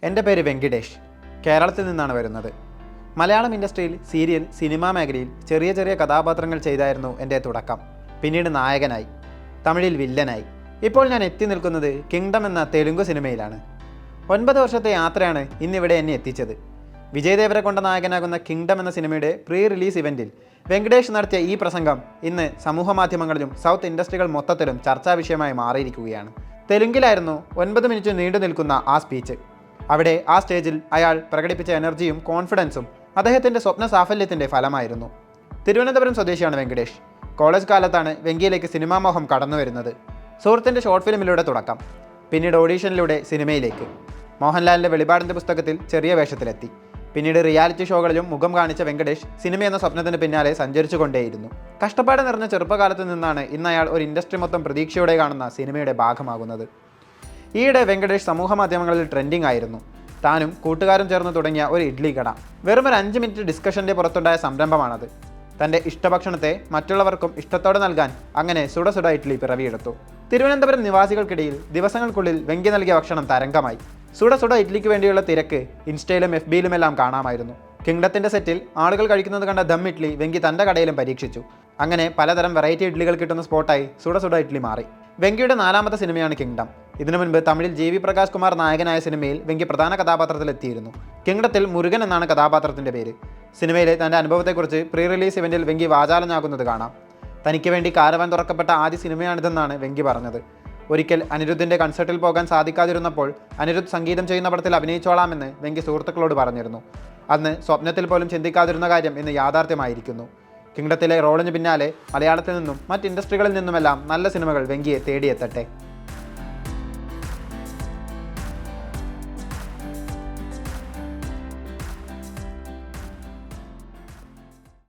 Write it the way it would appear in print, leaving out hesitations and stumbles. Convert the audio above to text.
എൻ്റെ പേര് വെങ്കിടേഷ്. കേരളത്തിൽ നിന്നാണ് വരുന്നത്. മലയാളം ഇൻഡസ്ട്രിയിൽ സീരിയൽ, സിനിമാ മേഖലയിൽ ചെറിയ ചെറിയ കഥാപാത്രങ്ങൾ ചെയ്തായിരുന്നു എൻ്റെ തുടക്കം. പിന്നീട് നായകനായി, തമിഴിൽ വില്ലനായി. ഇപ്പോൾ ഞാൻ എത്തി നിൽക്കുന്നത് കിങ്ഡം എന്ന തെലുങ്ക് സിനിമയിലാണ്. 9 വർഷത്തെ യാത്രയാണ് ഇന്നിവിടെ എന്നെ എത്തിച്ചത്. വിജയ് ദേവരകൊണ്ട നായകനാകുന്ന കിങ്ഡം എന്ന സിനിമയുടെ പ്രീ റിലീസ് ഇവൻറ്റിൽ വെങ്കടേഷ് നടത്തിയ ഈ പ്രസംഗം ഇന്ന് സമൂഹ മാധ്യമങ്ങളിലും സൗത്ത് ഇൻഡസ്ട്രികൾ മൊത്തത്തിലും ചർച്ചാ വിഷയമായി മാറിയിരിക്കുകയാണ്. തെലുങ്കിലായിരുന്നു 9 മിനിറ്റ് നീണ്ടു നിൽക്കുന്ന ആ സ്പീച്ച്. അവിടെ ആ സ്റ്റേജിൽ അയാൾ പ്രകടിപ്പിച്ച എനർജിയും കോൺഫിഡൻസും അദ്ദേഹത്തിൻ്റെ സ്വപ്ന സാഫല്യത്തിൻ്റെ ഫലമായിരുന്നു. തിരുവനന്തപുരം സ്വദേശിയാണ് വെങ്കടേഷ്. കോളേജ് കാലത്താണ് വെങ്കിയിലേക്ക് സിനിമാ മോഹം കടന്നു വരുന്നത്. സുഹൃത്തിൻ്റെ ഷോർട്ട് ഫിലിമിലൂടെ തുടക്കം, പിന്നീട് ഓഡീഷനിലൂടെ സിനിമയിലേക്ക്. മോഹൻലാലിൻ്റെ വെളിപാടിൻ്റെ പുസ്തകത്തിൽ ചെറിയ വേഷത്തിലെത്തി. പിന്നീട് റിയാലിറ്റി ഷോകളിലും മുഖം കാണിച്ച വെങ്കടേഷ് സിനിമയെന്ന സ്വപ്നത്തിന് പിന്നാലെ സഞ്ചരിച്ചു കൊണ്ടേയിരുന്നു. കഷ്ടപ്പാട് നിറഞ്ഞ ചെറുപ്പകാലത്ത് നിന്നാണ് ഇന്ന് അയാൾ ഒരു ഇൻഡസ്ട്രി മൊത്തം പ്രതീക്ഷയോടെ കാണുന്ന സിനിമയുടെ ഭാഗമാകുന്നത്. ഈയിടെ വെങ്കടേഷ് സമൂഹ മാധ്യമങ്ങളിൽ ട്രെൻഡിങ് ആയിരുന്നു. താനും കൂട്ടുകാരും ചേർന്ന് തുടങ്ങിയ ഒരു ഇഡ്ഡലി കട. വെറും ഒരു 5 മിനിറ്റ് ഡിസ്കഷൻ്റെ പുറത്തുണ്ടായ സംരംഭമാണത്. തൻ്റെ ഇഷ്ടഭക്ഷണത്തെ മറ്റുള്ളവർക്കും ഇഷ്ടത്തോടെ നൽകാൻ അങ്ങനെ സുട സുട ഇഡ്ഡലി പിറവിയെടുത്തു. തിരുവനന്തപുരം നിവാസികൾക്കിടയിൽ ദിവസങ്ങൾക്കുള്ളിൽ വെങ്കി നൽകിയ ഭക്ഷണം തരംഗമായി. സുട സുട ഇഡ്ഡലിക്ക് വേണ്ടിയുള്ള തിരക്ക് ഇൻസ്റ്റയിലും FBയിലുമെല്ലാം കാണാമായിരുന്നു. കിങ്ഡത്തിൻ്റെ സെറ്റിൽ ആളുകൾ കഴിക്കുന്നത് കണ്ട ദം ഇഡ്ഡലി വെങ്കി തൻ്റെ കടയിലും പരീക്ഷിച്ചു. അങ്ങനെ പലതരം വെറൈറ്റി ഇഡ്ഡലികൾ കിട്ടുന്ന സ്പോട്ടായി സുട സുട ഇഡ്ഡലി മാറി. വെങ്കിയുടെ 4ാമത്തെ സിനിമയാണ് കിങ്ഡം. ഇതിനു മുൻപ് തമിഴിൽ JV പ്രകാശ് കുമാർ നായകനായ സിനിമയിൽ വെങ്കി പ്രധാന കഥാപാത്രത്തിലെത്തിയിരുന്നു. കിങ്ഡത്തിൽ മുരുകൻ എന്നാണ് കഥാപാത്രത്തിൻ്റെ പേര്. സിനിമയിലെ തൻ്റെ അനുഭവത്തെക്കുറിച്ച് പ്രീ റിലീസ് ഇവൻറ്റിൽ വെങ്കി വാചാലനാകുന്നത് കാണാം. തനിക്ക് വേണ്ടി കാരവാൻ തുറക്കപ്പെട്ട ആദ്യ സിനിമയാണിതെന്നാണ് വെങ്കി പറഞ്ഞത്. ഒരിക്കൽ അനിരുദ്ധിൻ്റെ കൺസേർട്ടിൽ പോകാൻ സാധിക്കാതിരുന്നപ്പോൾ അനിരുദ്ധ് സംഗീതം ചെയ്യുന്ന പടത്തിൽ അഭിനയിച്ചോളാമെന്ന് വെങ്കി സുഹൃത്തുക്കളോട് പറഞ്ഞിരുന്നു. അന്ന് സ്വപ്നത്തിൽ പോലും ചിന്തിക്കാതിരുന്ന കാര്യം ഇന്ന് യാഥാർത്ഥ്യമായിരിക്കുന്നു. കിങ്ഡത്തിലെ റോളിന് പിന്നാലെ മലയാളത്തിൽ നിന്നും മറ്റ് ഇൻഡസ്ട്രികളിൽ നിന്നുമെല്ലാം നല്ല സിനിമകൾ വെങ്കിയെ തേടിയെത്തട്ടെ.